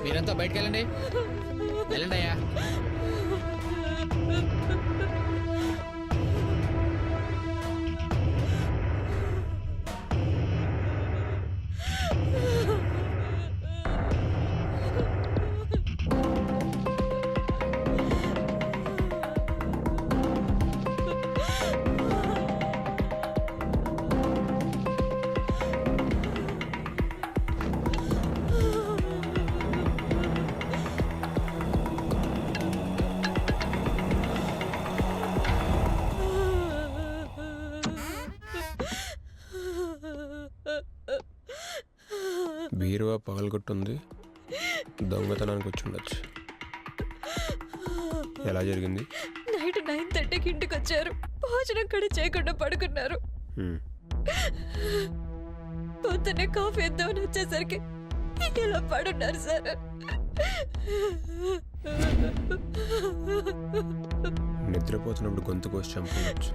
మీరంతా బయటకు వెళ్ళండి, వెళ్ళండి అయ్యా. బీరువా పగలగొట్టుంది, దొంగతనానికి వచ్చి ఉండొచ్చు. ఎలా జరిగింది? నైట్ 9:30కి ఇంటికి వచ్చారు, భోజనం కూడా చేయకుండా పడుకున్నారు. పొద్దున్నే కాఫీ ఇద్దామని వచ్చేసరికి ఇలా పడున్నారు సార్. నిద్రపోతున్నప్పుడు గొంతు కోసి చంపవచ్చు.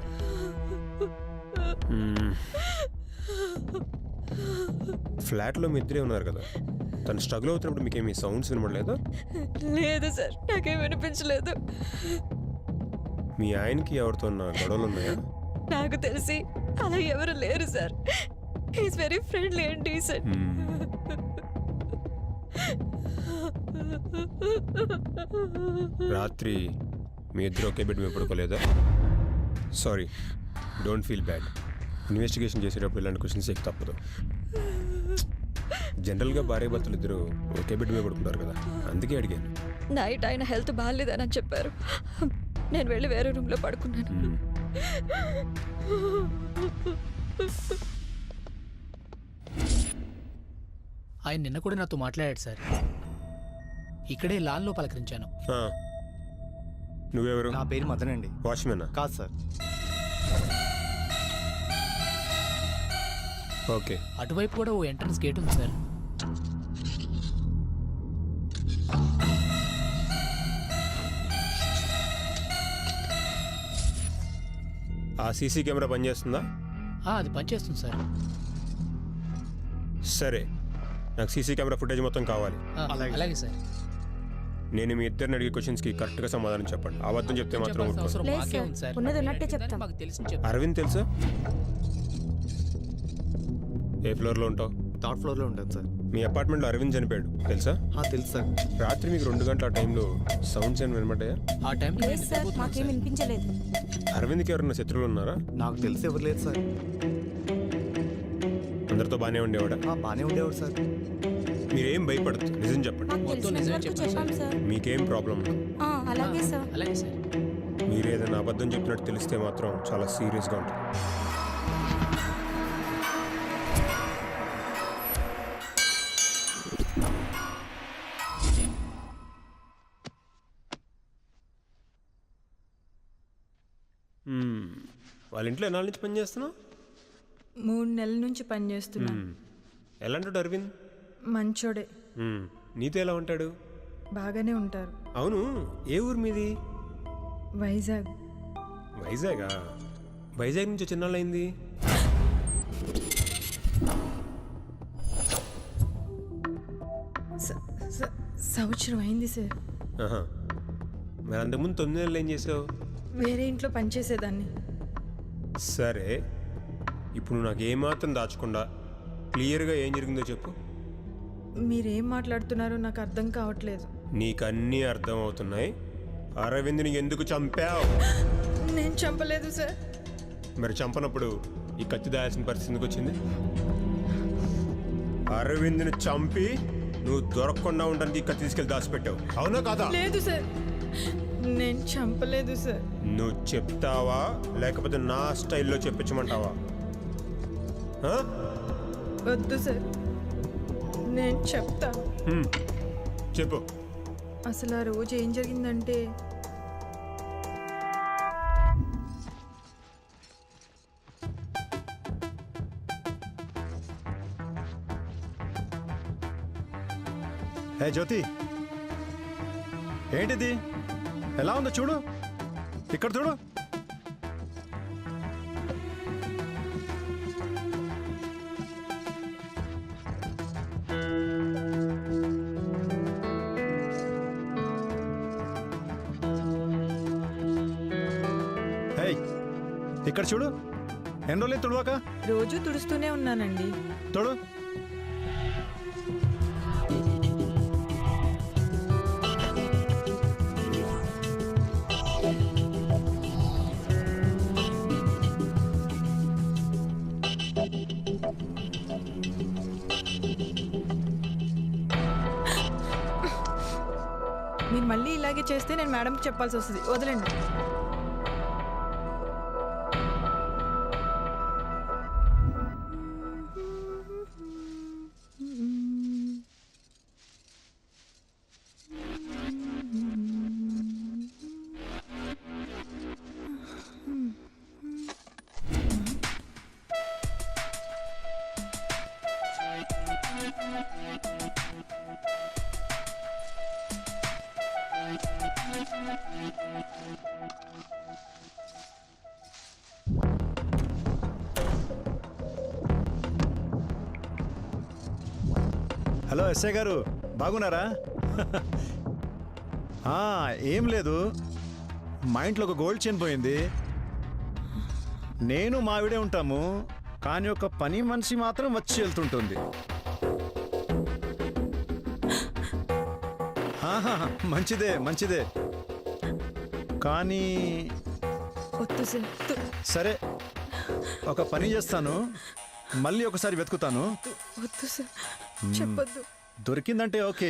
ఫ్లాట్లో మీ ఇద్దరే ఉన్నారు కదా, తను స్ట్రగుల్ అవుతున్నప్పుడు మీకేమీ సౌండ్స్ వినపడలేదా? లేదు సార్, నాకేం వినిపించలేదు. మీ ఆయనకి ఎవరితో గొడవలు ఉన్నాయా? నాకు తెలిసి అలా ఎవరు లేరు sir. Is very friendly and decent. రాత్రి మీ ఇద్దరు ఒకే బెడ్ మీద పడుకోలేదా? Sorry, don't feel bad. Investigation చేసేటప్పుడు ఇలాంటి క్వశ్చన్స్ ఏం తప్పదు. జనరల్గా భార్య భర్తలు ఇద్దరు ఒకే బెడ్ మీద పడుకుంటారు కదా, అందుకే అడిగాను. నైట్ ఆయన హెల్త్ బాగాలేదని చెప్పారు, నేను వెళ్ళి వేరే రూమ్లో పడుకున్నాను. ఆయన నిన్న కూడా నాతో మాట్లాడాడు సార్. ఇక్కడే లాన్లో పలకరించాను. నువ్వెవరు? నా పేరు మదన్ అండి. వాచ్మెనా? కాదు సార్. ఓకే. అటువైపు కూడా ఓ ఎంట్రన్స్ గేట్ ఉంది సార్. ఆ సీసీ కెమెరా పనిచేస్తుందా? అది పనిచేస్తుంది సార్. సరే, నాకు సీసీ కెమెరా ఫుటేజ్ మొత్తం కావాలి. అలాగే సార్. నేను మీ ఇద్దరిని అడిగే క్వశ్చన్స్కి కరెక్ట్గా సమాధానం చెప్పండి. అబద్ధం చెప్తే మాత్రం అరవింద్ తెలుసా? ఏ ఫ్లోర్లో ఉంటావు? థర్డ్ ఫ్లోర్లో ఉంటాను సార్. మీ అపార్ట్మెంట్లో అరవింద్ చనిపోయాడు తెలుసా? తెలుసు సార్. రాత్రి మీకు 2 గంటల ఆ టైంలో సౌండ్స్ ఏమైనా వినపడ్డాయా? ఆ టైంలో మాకేం వినిపించలేదు. అరవింద్కి ఎవరన్నా శత్రువులు ఉన్నారా? నాకు తెలిసి ఎవరు లేదు సార్. అందరితో బాగానే ఉండేవాడా? బాగానే ఉండేవాడు సార్. మీరేం భయపడదు, నిజం చెప్పండి. మొత్తం నిజమే చెప్పాను సార్. మీకేం ప్రాబ్లం లేదు. అలాగే సార్. అలాగే సార్. మీరు ఏదైనా అబద్ధం చెప్పినట్టు తెలిస్తే మాత్రం చాలా సీరియస్గా ఉంటుంది. వాళ్ళ ఇంట్లో ఎన్నాళ్ళ నుంచి పని చేస్తున్నావు? 3 నెలల నుంచి పని చేస్తున్నా. ఎలా ఉంటాడు అరవింద్? మంచోడే. నీతో ఎలా ఉంటాడు? బాగానే ఉంటారు. అవును, ఏ ఊరు మీది? వైజాగ్. వైజాగా? వైజాగ్ నుంచి చిన్నాళ్ళయింది? సంవత్సరం అయింది సార్. మరి అంతకుముందు 9 నెలలు ఏం చేసావు? వేరే ఇంట్లో పనిచేసేదాన్ని. సరే, ఇప్పుడు నాకు ఏమాత్రం దాచకుండా క్లియర్గా ఏం జరిగిందో చెప్పు. మీరేం మాట్లాడుతున్నారో నాకు అర్థం కావట్లేదు. నీకన్నీ అర్థం అవుతున్నాయి. అరవింద్ని ఎందుకు చంపావు? నేను చంపలేదు సార్. మరి చంపనప్పుడు ఈ కత్తి దాయాల్సిన పరిస్థితి ఎందుకు వచ్చింది? అరవింద్ని చంపి నువ్వు దొరకకుండా ఉండడానికి ఈ కత్తి తీసుకెళ్ళి దాచిపెట్టావు, అవునా కాదా? లేదు సార్, నేను చంపలేదు సార్. నువ్వు చెప్తావా లేకపోతే నా స్టైల్లో చెప్పించమంటావా? వద్దు సార్, నేను చెప్తా. చెప్పు. అసలు ఆ రోజు ఏం జరిగిందంటే, హే జ్యోతి, ఏంటిది? ఎలా ఉందో చూడు, ఇక్కడ చూడు. ఇక్కడ చూడు. ఎన్ని రోజులు తుడవాక? రోజు తుడుస్తూనే ఉన్నానండి. తోడు. మీరు మళ్ళీ ఇలాగే చేస్తే నేను మేడంకి చెప్పాల్సి వస్తుంది. వదలండి. హలో ఎస్ఐ గారు, బాగున్నారా? ఏం లేదు, మా ఇంట్లో ఒక గోల్డ్ చైన్ పోయింది. నేను మా ఆవిడే ఉంటాము, కానీ ఒక పని మనిషి మాత్రం వచ్చి వెళ్తుంటుంది. మంచిదే మంచిదే, కానీ వద్దు సార్. సరే, ఒక పని చేస్తాను, మళ్ళీ ఒకసారి వెతుకుతాను. వద్దు సార్, చెప్పొద్దు. దొరికిందంటే ఓకే,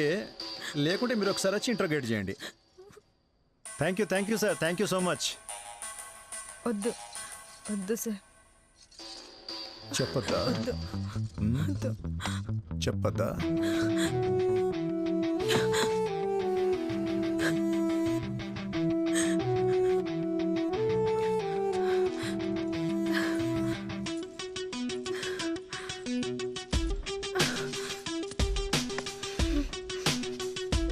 లేకుంటే మీరు ఒకసారి వచ్చి ఇంట్రోగేట్ చేయండి. Thank you sir, thank you so much. వద్దు వద్దు సార్. చెప్పొద్దా? వద్దు వద్దు. చెప్పొద్దా?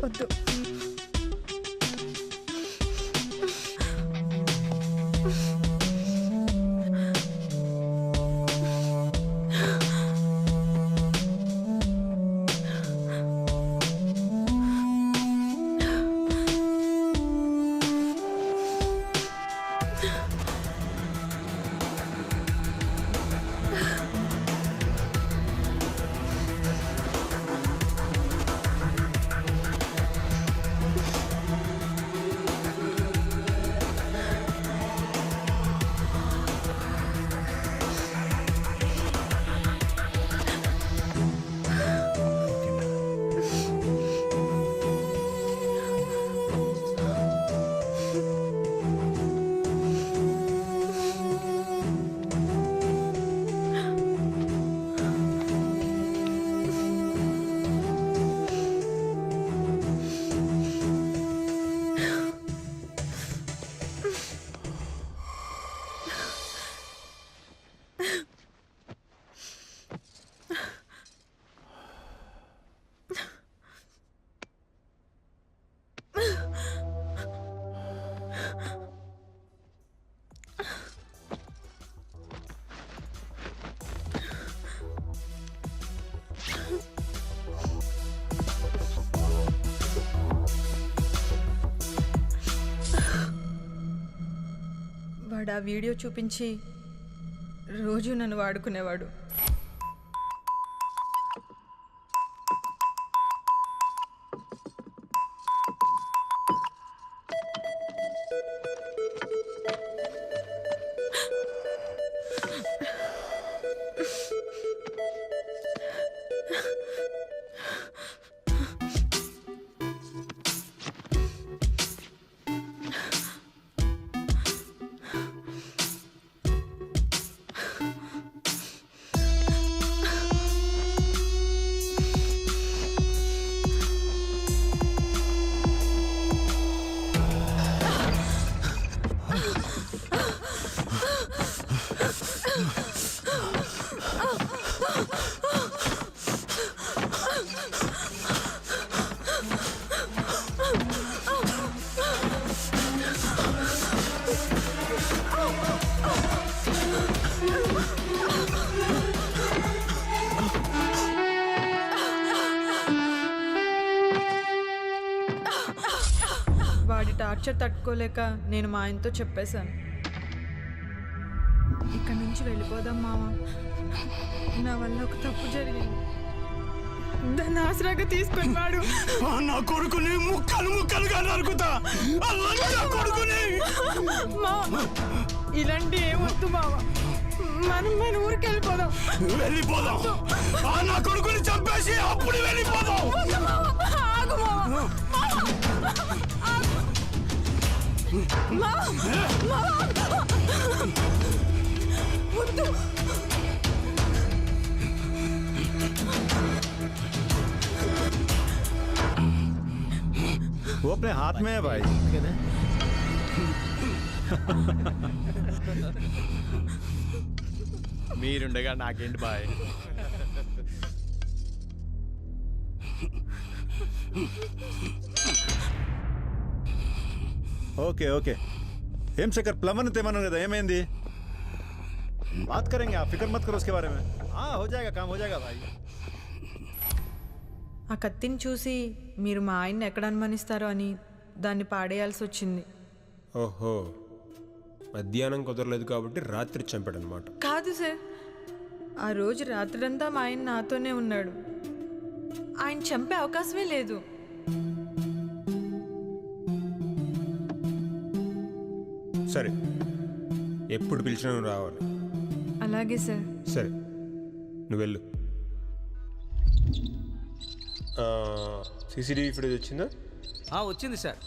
వద్దు. వాడు ఆ వీడియో చూపించి రోజు నన్ను వాడుకునేవాడు. వాడి టార్చర్ తట్టుకోలేక నేను మా ఆయనతో చెప్పేశాను. ఇక్కడ నుంచి వెళ్ళిపోదాం మామ. నా వల్ల ఒక తప్పు జరిగింది. దాన్ని ఆసరాగా తీసుకొని వాడు నా కొడుకుని ముక్కలు ముక్కలుగా నరుకుతా. నా కొడుకుని మామ, ఇలాంటి ఏమొద్దు మామ. మనం మన ఊరికి వెళ్ళిపోదాం. వెళ్ళిపోదాం. నా కొడుకుని చంపేసి అప్పుడు వెళ్ళిపోదాం. ఆగు మామ. వద్దు. वो अपने हाथ में है भाई. మీరుండగా నాకేంటి బాయ్. ओके ओके हेमशेखर प्लम्बर ने तेमन కదా ఏమైంది बात करेंगे आप फिक्र मत करो उसके बारे में. हाँ हो जाएगा काम हो जाएगा भाई. ఆ కత్తిని చూసి మీరు మా ఆయన్ని ఎక్కడ అనుమానిస్తారో అని దాన్ని పాడేయాల్సి వచ్చింది. ఓహో, మధ్యాహ్నం కుదరలేదు కాబట్టి రాత్రి చంపాడనమాట. కాదు సార్, ఆ రోజు రాత్రంతా మా ఆయన నాతోనే ఉన్నాడు. ఆయన చంపే అవకాశమే లేదు. సరే, ఎప్పుడు పిలిచినా నువ్వు రావాలి. అలాగే సార్. సరే, నువ్వు వెళ్ళు. సీసీటీవీ ఫుటేజ్ వచ్చిందా? వచ్చింది సార్.